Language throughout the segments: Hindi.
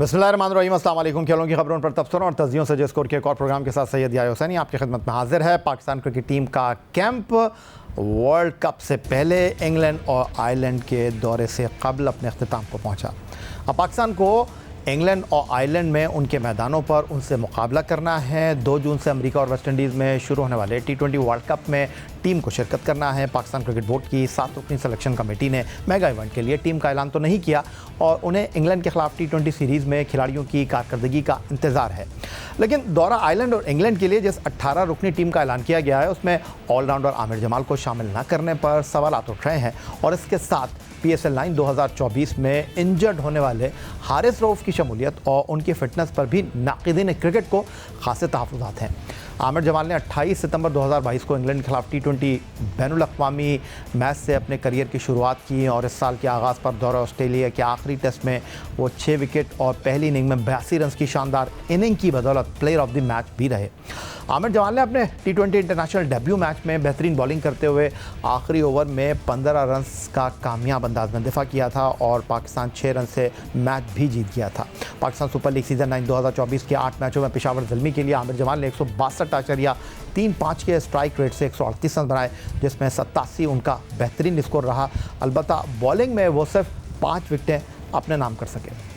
बिस्मिल्लाहिर्रहमानिर्रहीम, अस्सलाम वालेकुम। खेलों की खबरों पर तबसरों और तज़ियों से स्कोर के एक और प्रोग्राम के साथ सैयद याह्या हुसैनी आपकी खिदमत में हाजिर है। पाकिस्तान क्रिकेट टीम का कैंप वर्ल्ड कप से पहले इंग्लैंड और आयरलैंड के दौरे से कबल अपने अख्तिताम को पहुंचा। अब पाकिस्तान को इंग्लैंड और आयरलैंड में उनके मैदानों पर उनसे मुकाबला करना है। 2 जून से अमेरिका और वेस्ट इंडीज़ में शुरू होने वाले T20 वर्ल्ड कप में टीम को शिरकत करना है। पाकिस्तान क्रिकेट बोर्ड की 7 रुकनी सिलेक्शन कमेटी ने मेगा इवेंट के लिए टीम का ऐलान तो नहीं किया और उन्हें इंग्लैंड के खिलाफ T20 सीरीज़ में खिलाड़ियों की कारकर्दगी का इंतज़ार है। लेकिन दौरा आयरलैंड और इंग्लैंड के लिए जिस 18 रुकनी टीम का ऐलान किया गया है उसमें ऑलराउंडर आमिर जमाल को शामिल न करने पर सवालात उठ रहे हैं और इसके साथ PSL 9 2024 में इंजर्ड होने वाले हारिस रऊफ़ की शमूलियत और उनकी फ़िटनेस पर भी नाक़िदीन क्रिकेट को ख़ासे तहफ़्फ़ुज़ात हैं। आमिर जमाल ने 28 सितंबर 2022 को इंग्लैंड के खिलाफ T20 बैनुल-अक़वामी मैच से अपने करियर की शुरुआत की और इस साल के आगाज़ पर दौरा ऑस्ट्रेलिया के आखिरी टेस्ट में वो 6 विकेट और पहली इनिंग में 82 रन की शानदार इनिंग की बदौलत प्लेयर ऑफ द मैच भी रहे। आमिर जमाल ने अपने T20 इंटरनेशनल डेब्यू मैच में बेहतरीन बॉलिंग करते हुए आखिरी ओवर में 15 रन का कामयाब अंदाज में दिफा किया था और पाकिस्तान 6 रन से मैच भी जीत गया था। पाकिस्तान सुपर लीग सीज़न 9 2024 के 8 मैचों में पेशावर ज़ल्मी के लिए आमिर जमाल ने 162.35 के स्ट्राइक रेट से 138 रन बनाए, जिसमें 87 उनका बेहतरीन स्कोर रहा। अलबत्ता बॉलिंग में वो सिर्फ 5 विकेटें अपने नाम कर सके।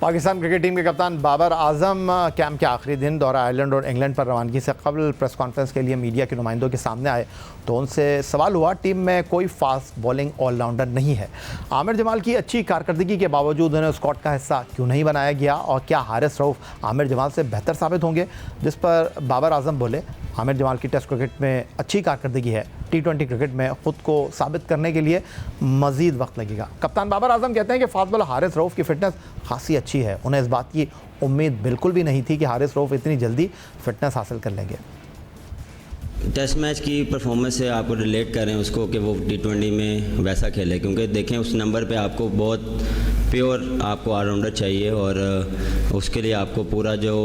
पाकिस्तान क्रिकेट टीम के कप्तान बाबर आजम कैंप के आखिरी दिन दौरा आयरलैंड और इंग्लैंड पर रवानगी से कबल प्रेस कॉन्फ्रेंस के लिए मीडिया के नुमाइंदों के सामने आए तो उनसे सवाल हुआ टीम में कोई फास्ट बॉलिंग ऑलराउंडर नहीं है। आमिर जमाल की अच्छी कारकर्दगी के बावजूद उन्हें स्क्वाड का हिस्सा क्यों नहीं बनाया गया और क्या हारिस रऊफ़ आमिर जमाल से बेहतर साबित होंगे, जिस पर बाबर आजम बोले आमिर जमाल की टेस्ट क्रिकेट में अच्छी कारकर्दगी है, T20 क्रिकेट में ख़ुद को साबित करने के लिए मज़ीद वक्त लगेगा। कप्तान बाबर आजम कहते हैं कि फास्ट बॉलर हारिस रऊफ़ की फ़िटनेस खासी अच्छी है। उन्हें इस बात की उम्मीद बिल्कुल भी नहीं थी कि हारिस रऊफ़ इतनी जल्दी फ़िटनेस हासिल कर लेंगे। टेस्ट मैच की परफॉर्मेंस से आप रिलेट करें उसको कि वो T20 में वैसा खेले, क्योंकि देखें उस नंबर पे आपको बहुत प्योर आपको ऑलराउंडर चाहिए और उसके लिए आपको पूरा जो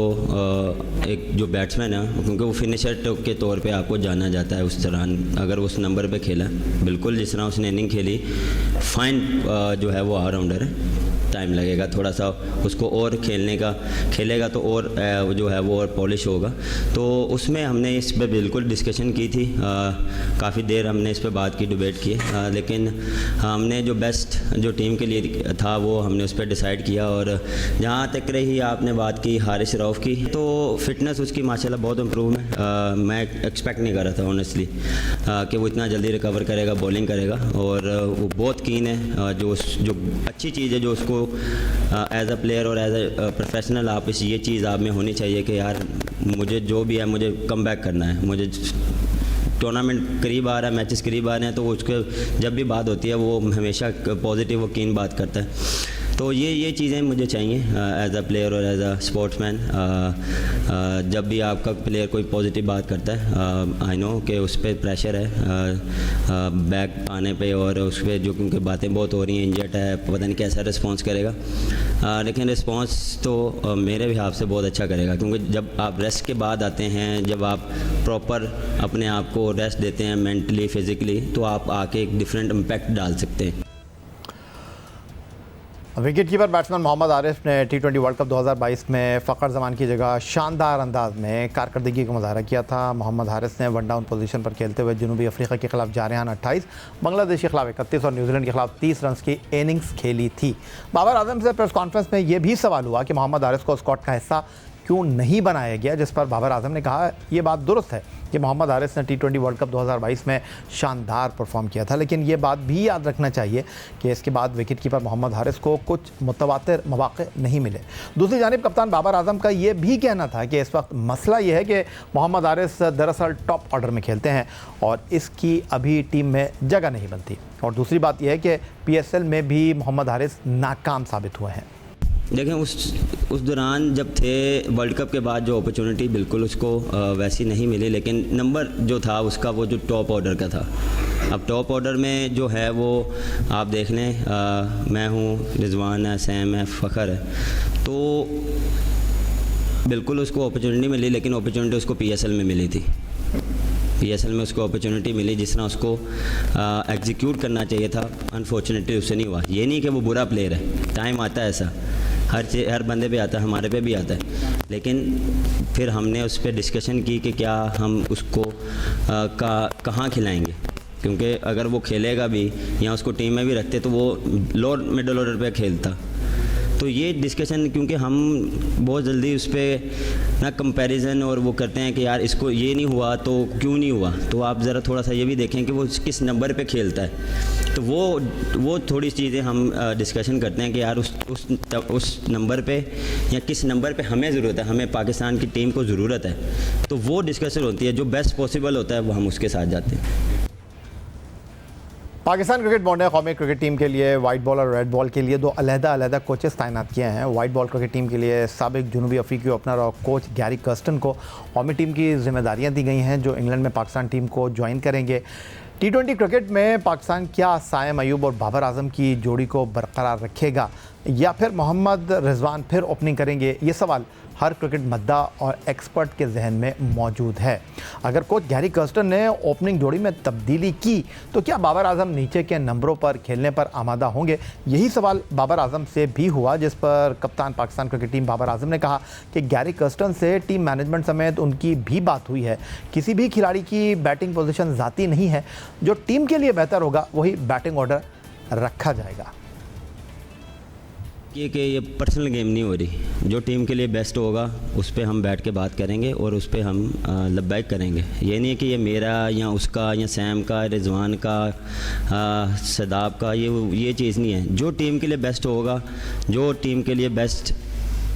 एक जो बैट्समैन है, क्योंकि वो फिनिशर के तौर पे आपको जाना जाता है उस दौरान अगर उस नंबर पे खेला, बिल्कुल जिस तरह उसने इनिंग खेली फाइन जो है वो ऑलराउंडर है। टाइम लगेगा थोड़ा सा उसको और खेलेगा तो और जो है वो और पॉलिश होगा। तो उसमें हमने इस पर बिल्कुल डिस्कशन की थी, काफ़ी देर हमने इस पर बात की, डिबेट की, लेकिन हमने जो बेस्ट जो टीम के लिए था वो हमने उस पर डिसाइड किया। और जहाँ तक रही आपने बात की हारिस रऊफ़ की, तो फिटनेस उसकी माशाल्लाह बहुत इम्प्रूव है। मैं एक्सपेक्ट नहीं कर रहा था ऑनेस्टली कि वो इतना जल्दी रिकवर करेगा, बॉलिंग करेगा और वो बहुत कीन है। जो अच्छी चीज़ है जो उसको एज अ प्लेयर और एज अ प्रोफेशनल आप ये चीज़ आप में होनी चाहिए कि यार मुझे जो भी है मुझे कम बैक करना है, मुझे टूर्नामेंट करीब आ रहा है, मैचेस करीब आ रहे हैं, तो उसके जब भी बात होती है वो हमेशा पॉजिटिव और कीन बात करता है। तो ये चीज़ें मुझे चाहिए एज अ प्लेयर और एज अ स्पोर्ट्समैन। जब भी आपका प्लेयर कोई पॉजिटिव बात करता है, आई नो कि उस पर प्रेशर है बैक आने पे और उस पर जो क्योंकि बातें बहुत हो रही हैं, इंजर्ड है, पता नहीं कैसा रिस्पॉन्स करेगा, लेकिन रिस्पॉन्स तो मेरे हिसाब से बहुत अच्छा करेगा, क्योंकि जब आप रेस्ट के बाद आते हैं, जब आप प्रॉपर अपने आप को रेस्ट देते हैं मेंटली फिज़िकली, तो आप आके एक डिफरेंट इम्पैक्ट डाल सकते हैं। Wicket keeper batsman Mohammad Arif ने T20 वर्ल्ड कप 2022 में फ़खर जमान की जगह शानदार अंदाज में कारकर्दगी का मुज़ाहरा किया था। मोहम्मद हारिस ने 1 डाउन पोजीशन पर खेलते हुए जनूबी अफ्रीका के खिलाफ जारहाना 28, बांग्लादेश के खिलाफ 31 और न्यूजीलैंड के खिलाफ 30 रन की इनिंग्स खेली थी। बाबर आजम से प्रेस कॉन्फ्रेंस में यह भी सवाल हुआ कि मोहम्मद हारिस को स्क्वाड का हिस्सा क्यों नहीं बनाया गया, जिस पर बाबर आजम ने कहा ये बात दुरुस्त है कि मोहम्मद हारिस ने T20 वर्ल्ड कप 2022 में शानदार परफॉर्म किया था, लेकिन ये बात भी याद रखना चाहिए कि इसके बाद विकेट कीपर मोहम्मद हारिस को कुछ मुतवातिर मौक़े नहीं मिले। दूसरी जानिब कप्तान बाबर आजम का ये भी कहना था कि इस वक्त मसला ये है कि मोहम्मद हारिस दरअसल टॉप ऑर्डर में खेलते हैं और इसकी अभी टीम में जगह नहीं बनती। और दूसरी बात यह है कि PSL में भी मोहम्मद हारिस नाकाम साबित हुए हैं। देखें उस दौरान जब थे वर्ल्ड कप के बाद जो अपॉर्चुनिटी बिल्कुल उसको वैसी नहीं मिली, लेकिन नंबर जो था उसका वो जो टॉप ऑर्डर का था। अब टॉप ऑर्डर में जो है वो आप देख लें, मैं हूँ, रिजवान है, सैम है, फ़खर है, तो बिल्कुल उसको अपॉर्चुनिटी मिली, लेकिन अपॉर्चुनिटी उसको PSL में मिली थी। PSL में उसको अपॉर्चुनिटी मिली, जिस तरह उसको एग्जीक्यूट करना चाहिए था, अनफॉर्चुनेटली उससे नहीं हुआ। ये नहीं कि वो बुरा प्लेयर है, टाइम आता है ऐसा, हर बंदे पे आता है, हमारे पे भी आता है, लेकिन फिर हमने उस पर डिस्कशन की कि क्या हम उसको कहाँ खिलाएंगे, क्योंकि अगर वो खेलेगा भी या उसको टीम में भी रखते तो वो लोअर मिडल ऑर्डर पे खेलता। तो ये डिस्कशन, क्योंकि हम बहुत जल्दी उस पर ना कंपैरिजन और वो करते हैं कि यार इसको ये नहीं हुआ तो क्यों नहीं हुआ, तो आप ज़रा थोड़ा सा ये भी देखें कि वो किस नंबर पे खेलता है। तो वो थोड़ी चीज़ें हम डिस्कशन करते हैं कि यार उस नंबर पे या किस नंबर पे हमें ज़रूरत है, हमें पाकिस्तान की टीम को ज़रूरत है, तो वो डिस्कशन होती है। जो बेस्ट पॉसिबल होता है वो हम उसके साथ जाते हैं। पाकिस्तान क्रिकेट बोर्ड ने कौमी क्रिकेट टीम के लिए वाइट बॉल और रेड बॉल के लिए 2 अलग-अलग कोचेस तैनात किए हैं। वाइट बॉल क्रिकेट टीम के लिए साबिक जनूबी अफ्रीकी ओपनर और कोच गैरी कर्स्टन को कौमी टीम की जिम्मेदारियां दी गई हैं, जो इंग्लैंड में पाकिस्तान टीम को ज्वाइन करेंगे। T20 क्रिकेट में पाकिस्तान क्या साइम अयूब और बाबर आजम की जोड़ी को बरकरार रखेगा या फिर मोहम्मद रिजवान फिर ओपनिंग करेंगे, ये सवाल हर क्रिकेट मद्दा और एक्सपर्ट के जहन में मौजूद है। अगर कोच गैरी कर्स्टन ने ओपनिंग जोड़ी में तब्दीली की तो क्या बाबर आजम नीचे के नंबरों पर खेलने पर आमादा होंगे? यही सवाल बाबर आजम से भी हुआ, जिस पर कप्तान पाकिस्तान क्रिकेट टीम बाबर आजम ने कहा कि गैरी कर्स्टन से टीम मैनेजमेंट समेत उनकी भी बात हुई है। किसी भी खिलाड़ी की बैटिंग पोजीशन ज़ाती नहीं है, जो टीम के लिए बेहतर होगा वही बैटिंग ऑर्डर रखा जाएगा। ये पर्सनल गेम नहीं हो रही, जो टीम के लिए बेस्ट होगा उस पर हम बैठ के बात करेंगे और उस पर हम लब्बैक करेंगे। ये नहीं है कि ये मेरा या उसका या सैम का, रिजवान का, सदाब का, ये चीज़ नहीं है। जो टीम के लिए बेस्ट होगा, जो टीम के लिए बेस्ट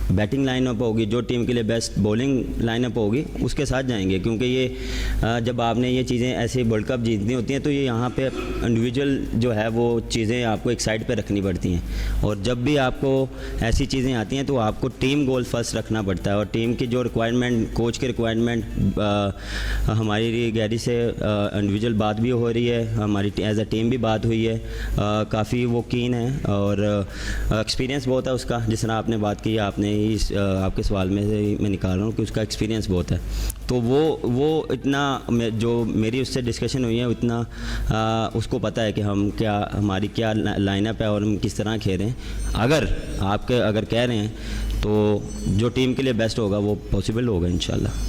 बैटिंग लाइनअप होगी, जो टीम के लिए बेस्ट बॉलिंग लाइनअप होगी, उसके साथ जाएंगे। क्योंकि ये जब आपने ये चीज़ें ऐसे वर्ल्ड कप जीतनी होती हैं तो ये यहाँ पे इंडिविजुअल जो है वो चीज़ें आपको एक साइड पे रखनी पड़ती हैं, और जब भी आपको ऐसी चीज़ें आती हैं तो आपको टीम गोल फर्स्ट रखना पड़ता है। और टीम की जो रिक्वायरमेंट, कोच की रिक्वायरमेंट, हमारी गैरी से इंडिविजुअल बात भी हो रही है, हमारी एज अ टीम भी बात हुई है, काफ़ी वो कीन है और एक्सपीरियंस बहुत है उसका। जिस तरह आपने बात की, आपने इस आपके सवाल में से मैं निकाल रहा हूँ कि उसका एक्सपीरियंस बहुत है, तो वो इतना जो मेरी उससे डिस्कशन हुई है उतना उसको पता है कि हम क्या, हमारी क्या लाइनअप है और हम किस तरह खेल रहे हैं। अगर कह रहे हैं तो जो टीम के लिए बेस्ट होगा वो पॉसिबल होगा इंशाल्लाह।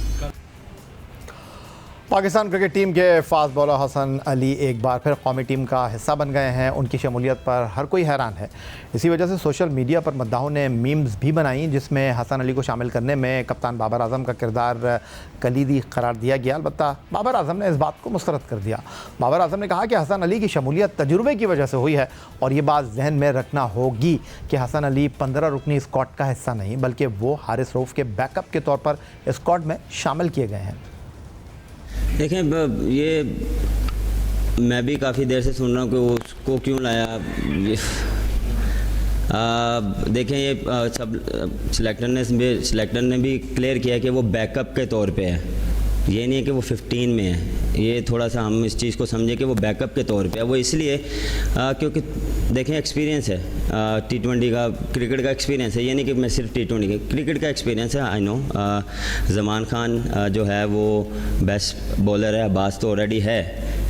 पाकिस्तान क्रिकेट टीम के फास्ट बॉलर हसन अली एक बार फिर कौमी टीम का हिस्सा बन गए हैं। उनकी शमूलियत पर हर कोई हैरान है। इसी वजह से सोशल मीडिया पर मद्दाहों ने मीम्स भी बनाई, जिसमें हसन अली को शामिल करने में कप्तान बाबर आजम का किरदार कलीदी करार दिया गया। अलबत्ता बाबर आजम ने इस बात को मुस्तरद कर दिया। बाबर आजम ने कहा कि हसन अली की शमूलियत तजुर्बे की वजह से हुई है और ये बात जहन में रखना होगी कि हसन अली 15 रुकनी स्क्वाड का हिस्सा नहीं, बल्कि वो हारिस रऊफ के बैकअप के तौर पर स्क्वाड में शामिल किए गए हैं। देखें, ये मैं भी काफ़ी देर से सुन रहा हूँ कि उसको क्यों लाया। देखें, ये सब सिलेक्टर ने भी क्लियर किया कि वो बैकअप के तौर पे है, ये नहीं है कि वो 15 में है। ये थोड़ा सा हम इस चीज़ को समझें कि वो बैकअप के तौर पे है। वो इसलिए क्योंकि देखें एक्सपीरियंस है, T20 का, क्रिकेट का एक्सपीरियंस है। ये नहीं कि मैं सिर्फ T20 का, क्रिकेट का एक्सपीरियंस है। आई नो ज़मान खान जो है वो बेस्ट बॉलर है, अब्बास तो ऑलरेडी है,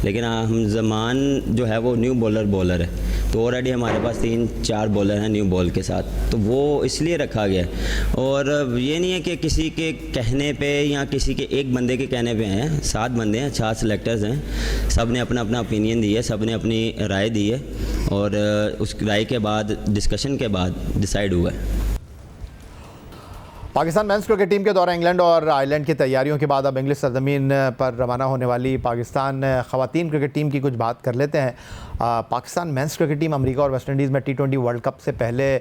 लेकिन हम ज़मान जो है वो न्यू बॉलर है, तो ऑलरेडी हमारे पास 3-4 बॉलर हैं न्यू बॉल के साथ, तो वो इसलिए रखा गया है। और ये नहीं है कि किसी के कहने पे या किसी के एक बंदे के कहने पे हैं, 7 बंदे हैं, 4 सेलेक्टर्स हैं, सब ने अपना अपना ओपिनियन दी है, सब ने अपनी राय दी है और उस राय के बाद, डिस्कशन के बाद डिसाइड हुआ है। पाकिस्तान मेंस क्रिकेट टीम के दौरे इंग्लैंड और आयरलैंड की तैयारियों के बाद अब इंग्लिश सरजमीन पर रवाना होने वाली पाकिस्तान ख़वातीन क्रिकेट टीम की कुछ बात कर लेते हैं। Pakistan men's cricket team America और वेस्ट इंडीज़ में T20 वर्ल्ड कप से पहले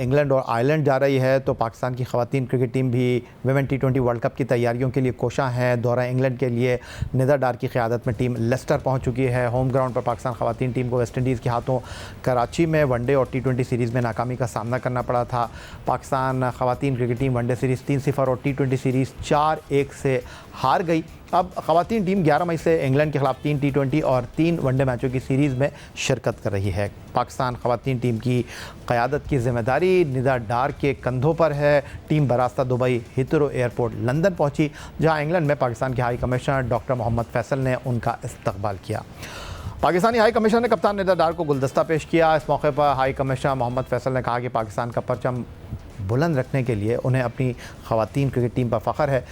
इंग्लैंड और आयरलैंड जा रही है, तो पाकिस्तान की ख़वातीन क्रिकेट टीम भी वुमेन T20 वर्ल्ड कप की तैयारियों के लिए कोशां है। दौरा इंग्लैंड के लिए निदा डार की क़यादत में टीम लेस्टर पहुँच चुकी है। होम ग्राउंड पर पाकिस्तान ख़वातीन टीम को वेस्ट इंडीज़ के हाथों कराची में वनडे और T20 सीरीज़ में नाकामी का सामना करना पड़ा था। पाकिस्तान ख़वातीन क्रिकेट टीम वनडे सीरीज़ 3-0 और T20 सीरीज़ 4-1 से हार गई। अब ख़वातीन टीम 11 मई से इंग्लैंड के ख़िलाफ़ 3 T20 और 3 वनडे मैचों की सीरीज़ में शिरकत कर रही है। पाकिस्तान ख़वातीन टीम की क़यादत की ज़िम्मेदारी निदा डार के कंधों पर है। टीम बरास्ता दुबई हिथरो एयरपोर्ट लंदन पहुंची, जहां इंग्लैंड में पाकिस्तान के high commissioner doctor Mohammad Faisal ने उनका इस्तकबाल किया। पाकिस्तानी हाई कमिश्नर ने कप्तान निदा डार को गुलदस्ता पेश किया। इस मौके पर हाई कमिश्नर मोहम्मद फैसल ने कहा कि पाकिस्तान का परचम बुलंद रखने के लिए उन्हें अपनी ख़वातीन क्रिकेट टीम पर फ़ख्र है।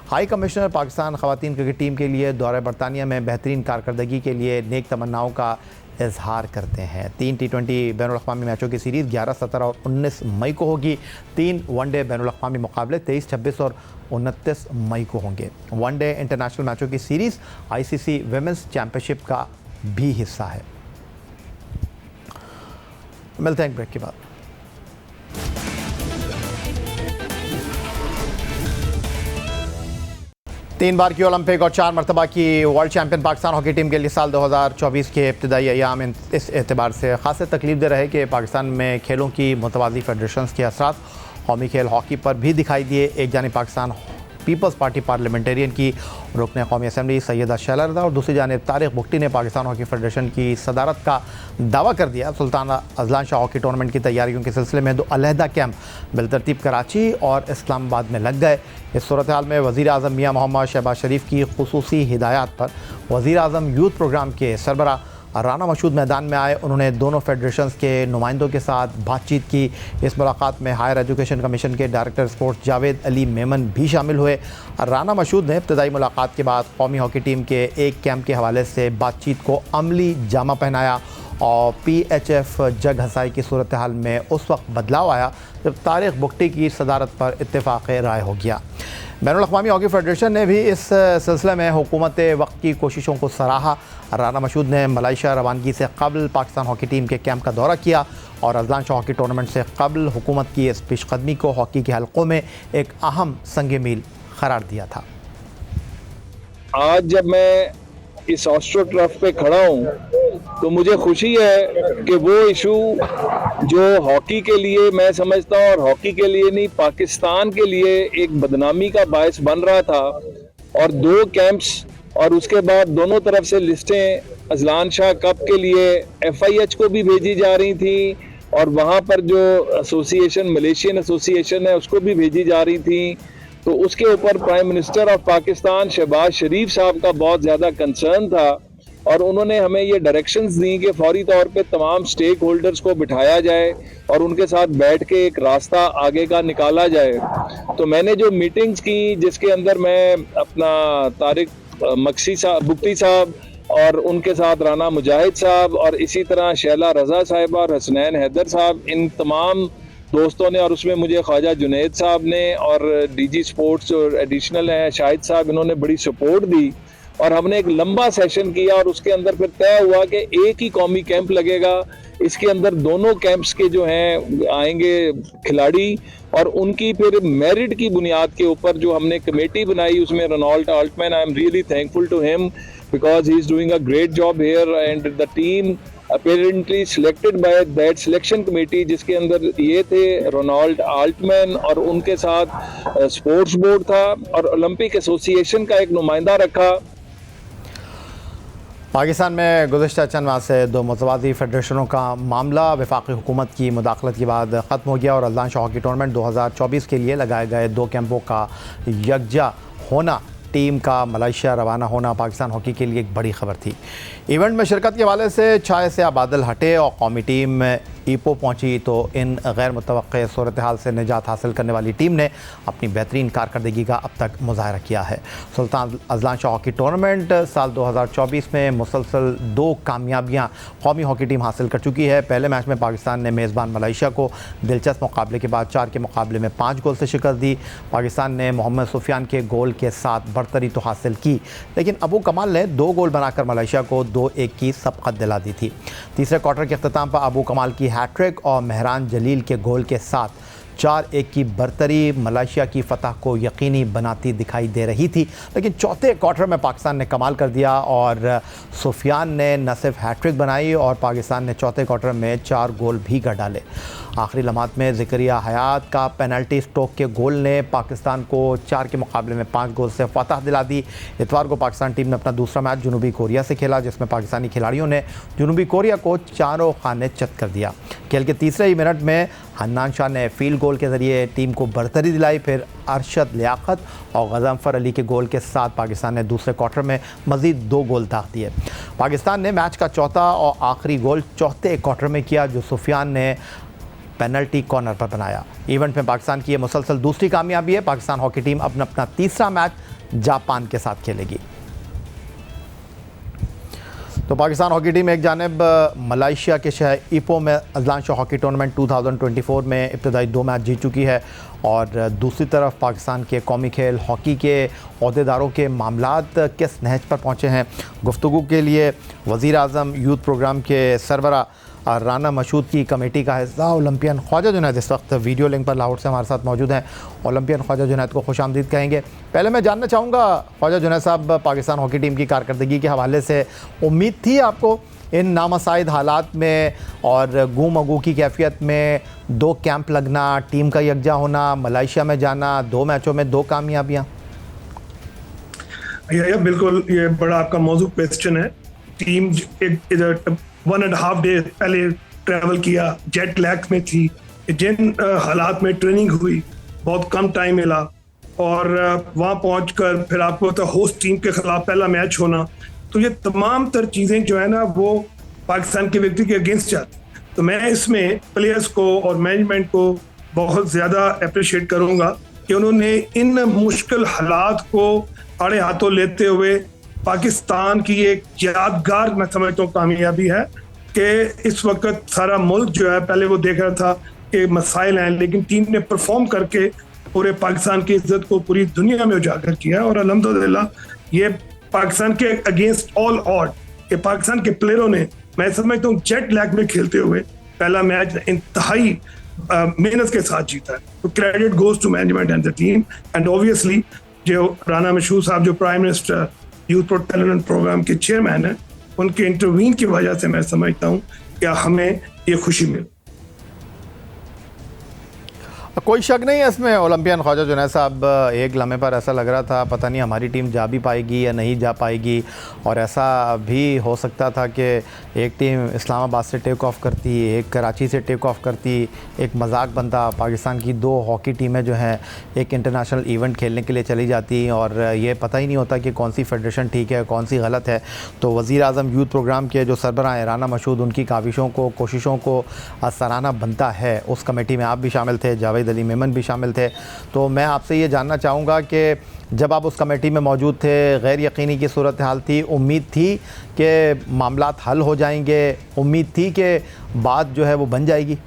हाई कमिश्नर पाकिस्तान ख़वातीन क्रिकेट टीम के लिए दौरे बरतानिया में बेहतरीन कारकर्दगी के लिए नेक तमन्नाओं का इजहार करते हैं। 3 T20 बैनुल-अक़वामी मैचों की सीरीज़ 11, 17 और 19 मई को होगी। 3 वनडे बैनुल-अक़वामी मुकाबले 23, 26 और 29 मई को होंगे। वनडे इंटरनेशनल मैचों की सीरीज़ ICC विमेंस चैम्पियनशिप का भी हिस्सा है। मिलते हैं एक ब्रेक के बाद। तीन बार की ओलंपिक और 4 मरतबा की world champion Pakistan hockey team के लिए साल 2024 के इब्तदाई अयाम इस एतबार से खास तकलीफ दे रहे कि पाकिस्तान में खेलों की मुतवाज़ी फेडरेशंस के असरात कौमी खेल हॉकी पर भी दिखाई दिए। एक जानिब पाकिस्तान पीपल्स पार्टी पार्लियामेंटेरियन की रुकन कौमी असम्बली सैयदा शैला रज़ा और दूसरी जानिब तारिक बुख्ती ने पाकिस्तान हॉकी फेडरेशन की सदारत का दावा कर दिया। Sultan Azlan Shah hockey tournament की तैयारियों के सिलसिले में 2 अलहदा कैंप बिलतरतीब कराची और इस्लामाबाद में लग गए। इस सूरत हाल में वज़ीर आज़म मियाँ मोहम्मद शहबाज शरीफ की खुसूसी हिदायत पर वज़ीर आज़म यूथ प्रोग्राम के सरबरा राना मशहूद मैदान में आए। उन्होंने दोनों फेडरेशंस के नुमाइंदों के साथ बातचीत की। इस मुलाकात में हायर एजुकेशन कमीशन के डायरेक्टर स्पोर्ट्स जावेद अली मेमन भी शामिल हुए। राना मशहूद ने इब्तदाई मुलाकात के बाद कौमी हॉकी टीम के एक कैंप के हवाले से बातचीत को अमली जामा पहनाया और PHF जग हसाई की सूरत हाल में उस वक्त बदलाव आया जब तारिक बुख्ती की सदारत पर इत्तेफाक राय हो गया। बैनुल-अक़वामी हॉकी फेडरेशन ने भी इस सिलसिले में हुकूमत वक्त की कोशिशों को सराहा। राना मशहूद ने मलेशिया रवानगी से कबल पाकिस्तान हॉकी टीम के कैंप का दौरा किया और अजलान शाह हॉकी टूर्नामेंट से कबल हुकूमत की इस पेशकदमी को हॉकी के हलकों में एक अहम संग मील करार दिया था। आज जब मैं इस ऑस्ट्रो ट्रफ पे खड़ा हूँ तो मुझे खुशी है कि वो इशू जो हॉकी के लिए मैं समझता हूँ और हॉकी के लिए नहीं पाकिस्तान के लिए एक बदनामी का बायस बन रहा था और 2 कैंप्स और उसके बाद दोनों तरफ से लिस्टें अजलान शाह कप के लिए FIH को भी भेजी जा रही थी और वहाँ पर जो एसोसिएशन मलेशियन एसोसिएशन है उसको भी भेजी जा रही थी। तो उसके ऊपर prime minister of Pakistan Shahbaz Sharif साहब का बहुत ज़्यादा कंसर्न था और उन्होंने हमें ये डायरेक्शंस दी कि फौरी तौर पे तमाम स्टेक होल्डर्स को बिठाया जाए और उनके साथ बैठ के एक रास्ता आगे का निकाला जाए। तो मैंने जो मीटिंग्स की जिसके अंदर मैं अपना तारिक बुख्ती साहब और उनके साथ राना मुजाहिद साहब और इसी तरह शैला रज़ा साहिबा और हसनैन हैदर साहब, इन तमाम दोस्तों ने और उसमें मुझे ख्वाजा जुनैद साहब ने और DG स्पोर्ट्स और एडिशनल हैं शाहिद साहब, इन्होंने बड़ी सपोर्ट दी और हमने एक लंबा सेशन किया और उसके अंदर फिर तय हुआ कि एक ही कौमी कैंप लगेगा। इसके अंदर दोनों कैंप्स के जो हैं आएंगे खिलाड़ी और उनकी फिर मेरिट की बुनियाद के ऊपर जो हमने कमेटी बनाई उसमें Ronald Altman, I am really thankful to him because he is doing a great job here and the team apparently selected by that selection committee जिसके अंदर ये थे रोनाल्ड आल्टमैन और उनके साथ स्पोर्ट्स बोर्ड था और ओलंपिक एसोसिएशन का एक नुमाइंदा रखा। पाकिस्तान में गुज़श्ता चंद माह से 2 मुतवाज़ी फेडरेशनों का मामला वफाकी हुकूमत की मुदाखलत के बाद ख़त्म हो गया और अजलान शाह हॉकी टूर्नामेंट 2024 के लिए लगाए गए 2 कैंपों का यकजा होना, टीम का मलेशिया रवाना होना पाकिस्तान हॉकी के लिए एक बड़ी खबर थी। इवेंट में शिरकत के हवाले से छाए से बादल हटे और कौमी टीम ईपो पहुंची तो इन गैर मुतवक्के सूरत हाल से निजात हासिल करने वाली टीम ने अपनी बेहतरीन कारकर्दगी का अब तक मुज़ाहरा किया है। Sultan Azlan Shah hockey tournament साल 2024 में मुसलसल 2 कामयाबियाँ कौमी हॉकी टीम हासिल कर चुकी है। पहले मैच में पाकिस्तान ने मेज़बान मलेशिया को दिलचस्प मुकाबले के बाद 4 के मुकाबले में 5 गोल से शिकस्त दी। पाकिस्तान ने मोहम्मद सुफियान के गोल के साथ बढ़तरी तो हासिल की, लेकिन अबू कमाल ने 2 गोल बनाकर मलेशिया को 2-1 की सबकत दिला दी थी। तीसरे क्वार्टर के अख्ताम पर अबू कमाल की हैट्रिक और मेहरान जलील के गोल के साथ 4-1 की बरतरी मलेशिया की फतह को यकीनी बनाती दिखाई दे रही थी, लेकिन चौथे क्वार्टर में पाकिस्तान ने कमाल कर दिया और सुफियान ने न सिर्फ हैट्रिक बनाई और पाकिस्तान ने चौथे क्वार्टर में 4 गोल भी कर डाले। आखिरी लम्हात में ज़करिया हयात का पेनल्टी स्टोक के गोल ने पाकिस्तान को 4 के मुकाबले में 5 गोल से फतह दिला दी। इतवार को पाकिस्तान टीम ने अपना दूसरा मैच जनूबी कोरिया से खेला, जिसमें पाकिस्तानी खिलाड़ियों ने जनूबी कोरिया को चारों खाने चत कर दिया। खेल के तीसरे ही मिनट में हन्नान शाह ने फील्ड गोल के ज़रिए टीम को बरतरी दिलाई। फिर अरशद लियाकत और गज़नफ़र अली के गोल के साथ पाकिस्तान ने दूसरे क्वार्टर में मज़ीद 2 गोल दाग दिए। पाकिस्तान ने मैच का चौथा और आखिरी गोल चौथे क्वार्टर में किया, जो सुफियान ने पेनल्टी कॉर्नर पर बनाया। इवेंट में पाकिस्तान की ये मुसलसल दूसरी कामयाबी है। पाकिस्तान हॉकी टीम अपना तीसरा मैच जापान के साथ खेलेगी। तो पाकिस्तान हॉकी टीम एक जानिब मलेशिया के शहर ईपो में अजलान शाह हॉकी टूर्नामेंट 2024 में इब्तदाई 2 मैच जीत चुकी है और दूसरी तरफ पाकिस्तान के कौमी खेल हॉकी के अहदेदारों के मामलात किस नहज पर पहुँचे हैं। गुफ्तगू के लिए वज़ीर आज़म यूथ प्रोग्राम के सरबरा राना मशहूद की कमेटी का हिस्सा ओलंपियन ख्वाजा जुनैद इस वक्त वीडियो लिंक पर लाहौर से हमारे साथ मौजूद हैं। ओलंपियन ख्वाजा जुनैद को खुशामदीद कहेंगे। पहले मैं जानना चाहूँगा ख्वाजा जुनैद साहब, पाकिस्तान हॉकी टीम की कारकर्दगी के हवाले से उम्मीद थी आपको इन नामसाइद हालात में और गुम अगू की कैफियत में 2 कैंप लगना, टीम का यकजा होना, मलेशिया में जाना, 2 मैचों में 2 कामयाबियाँ? बिल्कुल, ये बड़ा आपका मौजूद क्वेश्चन है। टीम एक 1.5 डे पहले ट्रैवल किया, जेट लैग में थी, जिन हालात में ट्रेनिंग हुई बहुत कम टाइम मिला और वहाँ पहुंचकर फिर आपको तो होस्ट टीम के खिलाफ पहला मैच होना, तो ये तमाम तर चीज़ें जो है ना वो पाकिस्तान के व्यक्ति के अगेंस्ट जाती। तो मैं इसमें प्लेयर्स को और मैनेजमेंट को बहुत ज़्यादा अप्रिशिएट करूँगा कि उन्होंने इन मुश्किल हालात को आड़े हाथों लेते हुए पाकिस्तान की एक यादगार मैं समझता हूँ कामयाबी है कि इस वक्त सारा मुल्क जो है पहले वो देख रहा था कि मसाइल हैं, लेकिन टीम ने परफॉर्म करके पूरे पाकिस्तान की इज्जत को पूरी दुनिया में उजागर किया और अल्हम्दुलिल्लाह ये पाकिस्तान के अगेंस्ट ऑल ऑड के पाकिस्तान के प्लेयरों ने, मैं समझता हूँ जेट लैग में खेलते हुए पहला मैच इंतहाई मेहनत के साथ जीता है। तो credit goes to management and the team and obviously जो राना मशहूद साहब जो prime minister youth talent programme के चेयरमैन है, उनके इंटरवीन की वजह से मैं समझता हूँ कि हमें ये खुशी मिली। कोई शक नहीं है इसमें ओलंपियन ख्वाजा जुनैद साहब, एक लम्हे पर ऐसा लग रहा था पता नहीं हमारी टीम जा भी पाएगी या नहीं जा पाएगी, और ऐसा भी हो सकता था कि एक टीम इस्लामाबाद से टेक ऑफ करती, एक कराची से टेक ऑफ करती, एक मजाक बनता, पाकिस्तान की 2 हॉकी टीमें जो हैं एक इंटरनेशनल इवेंट खेलने के लिए चली जाती और ये पता ही नहीं होता कि कौन सी फेडरेशन ठीक है कौन सी गलत है। तो वज़ीर आज़म यूथ प्रोग्राम के जो सरबराह हैं राना मशहूद, उनकी काविशों को कोशिशों को सराहना बनता है। उस कमेटी में आप भी शामिल थे, जावेद अली मेमन भी शामिल थे। तो मैं आपसे ये जानना चाहूँगा कि जब आप उस कमेटी में मौजूद थे, गैर यकीनी की सूरत हाल थी, उम्मीद थी कि मामलात हल हो जाएंगे, उम्मीद थी कि बात जो है वो बन जाएगी?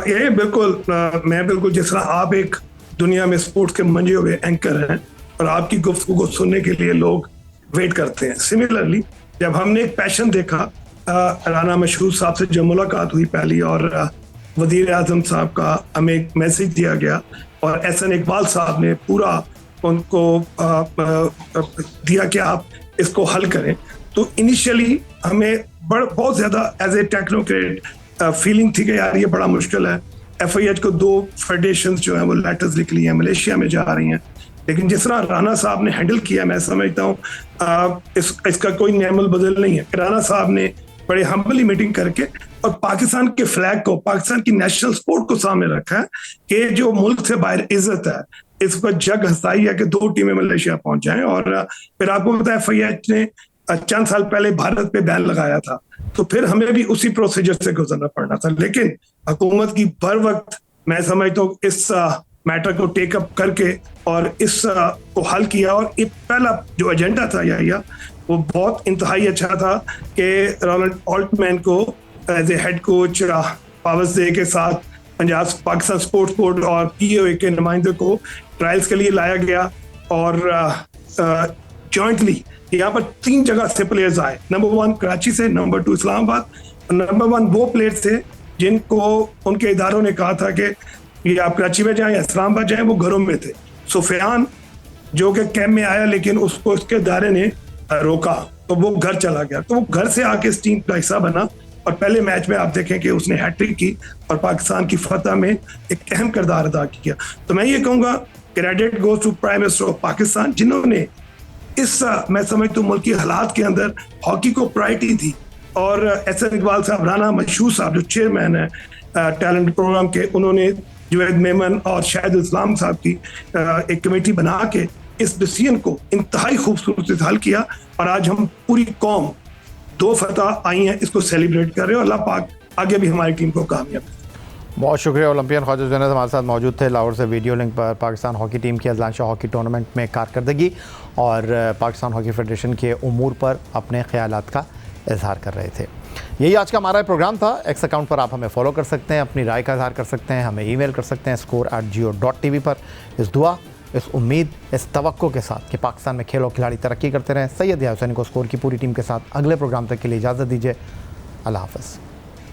ये बिल्कुल, मैं बिल्कुल जिस तरह आप एक दुनिया में स्पोर्ट्स के मंजे हुए एंकर हैं और आपकी गुफ्तगू को सुनने के लिए लोग वेट करते हैं, सिमिलरली जब हमने एक पैशन देखा, राना मशहूद साहब से जब मुलाकात हुई पहली और वज़ीर आज़म साहब का हमें एक मैसेज दिया गया और एहसन इकबाल साहब ने पूरा उनको दिया कि आप इसको हल करें, तो इनिशियली हमें बहुत ज़्यादा एज ए टेक्नोक्रेट फीलिंग थी कि यार ये बड़ा मुश्किल है। FIH को 2 फेडरेशंस जो हैं वो लेटर्स लिख ली हैं, मलेशिया में जा रही हैं, लेकिन जिस तरह राना साहब ने हैंडल किया मैं समझता हूँ इसका कोई नैमल बदल नहीं है। राना साहब ने बड़े हम्बली मीटिंग करके और पाकिस्तान के फ्लैग को, पाकिस्तान की नेशनल स्पोर्ट को सामने रखा है कि जो मुल्क से बाहर इज्जत है, इस पर जग हंसाई है कि 2 टीमें मलेशिया पहुंच जाएं। और फिर आपको पता है FIH ने चंद साल पहले भारत पे बैन लगाया था, तो फिर हमें भी उसी प्रोसीजर से गुजरना पड़ना था, लेकिन हुकूमत की बर वक्त मैं समझता हूँ इस मैटर को टेकअप करके और इस को हल किया। और ये पहला जो एजेंडा था या वो बहुत इंतहाई अच्छा था कि रोनाल्ड ऑल्टमैन को एज ए हेड कोच पावर्स डे के साथ पंजाब पाकिस्तान स्पोर्ट्स बोर्ड और POA के नुमाइंदे को ट्रायल्स के लिए लाया गया और जॉइंटली यहाँ पर 3 जगह से प्लेयर्स आए। नंबर 1 कराची से, नंबर 2 इस्लामाबाद और नंबर 1 वो प्लेयर थे जिनको उनके इदारों ने कहा था कि ये आप कराची में जाएं या इस्लामाबाद जाएं, वो घरों में थे। सुफियान जो कि कैंप में आया लेकिन उसको उसके इदारे ने रोका, तो वो घर चला गया। तो वो घर से आके इस टीम का हिस्सा बना और पहले मैच में आप देखें कि उसने हैट्रिक की और पाकिस्तान की फतह में एक अहम किरदार अदा किया। तो मैं ये कहूँगा credit goes to prime minister of Pakistan, जिन्होंने इस मैं समझता हूँ मुल्की हालात के अंदर हॉकी को प्रायोरिटी थी। और एहसन इकबाल साहब, राना मशहूर साहब जो चेयरमैन है टैलेंट प्रोग्राम के, उन्होंने जुवैद मेमन और शाहिद इस्लाम साहब की एक कमेटी बना के इस डिसीजन को इंतहाई खूबसूरती से हल किया। और आज हम पूरी कौम 2 फतह आई हैं, इसको सेलिब्रेट कर रहे हो। अल्लाह पाक आगे भी हमारी टीम को कामयाब। बहुत शुक्रिया। ओलंपियन ख्वाजा ज़ैनब हमारे साथ मौजूद थे लाहौर से वीडियो लिंक पर। पाकिस्तान हॉकी टीम की अज़लान शाह हॉकी टूर्नामेंट में कारकर्दगी और पाकिस्तान हॉकी फेडरेशन के उमूर पर अपने ख्यालात का इजहार कर रहे थे। यही आज का हमारा प्रोग्राम था। एक्स अकाउंट पर आप हमें फॉलो कर सकते हैं, अपनी राय का इजहार कर सकते हैं, हमें ईमेल कर सकते हैं score@geo.tv पर। इस दुआ, इस उम्मीद, इस तवक्को के साथ कि पाकिस्तान में खेल और खिलाड़ी तरक्की करते रहें, सैयद याहिया हुसैनी को स्कोर की पूरी टीम के साथ अगले प्रोग्राम तक के लिए इजाज़त दीजिए। अल्लाह हाफ़िज़।